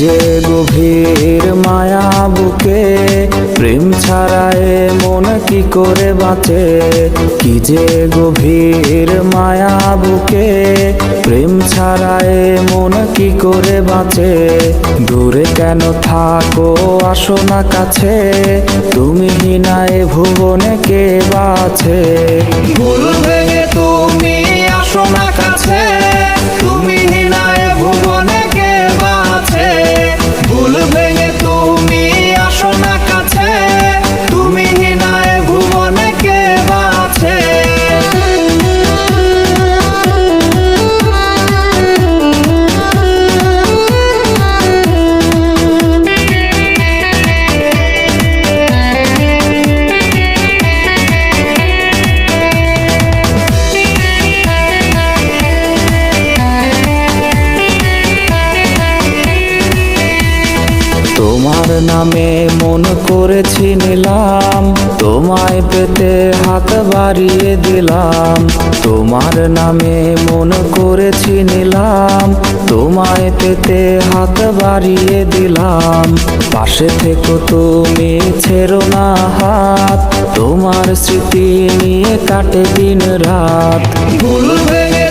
যে গভীর মায়া বুকে, প্রেম ছাড়ায় মন কি করে বাঁচে। কি যে গভীর মায়া বুকে, প্রেম ছাড়ায় মন কি করে বাঁচে। দূরে কেন থাকো আসো না কাছে, তুমি হিনায় ভুবনে কে বাছে। ভুল ভেঙে তুমি আসো না কাছে, তুমি হিনায় ভুবনে কে বাছে। ভুল ভেঙে তুমি আসো না কাছে, তুমি হিনায় ভুবনে কে বাছে। তোমার নামে মন করেছি নিলাম, তোমায় পেতে হাত বাড়িয়ে দিলাম। তোমার নামে মন করেছি নিলাম, তোমায় পেতে হাত বাড়িয়ে দিলাম। পাশে থেকো তুমি ছেড়ো না হাত, তোমার স্মৃতি নিয়ে কাটে দিন রাত। ভুল ভেঙে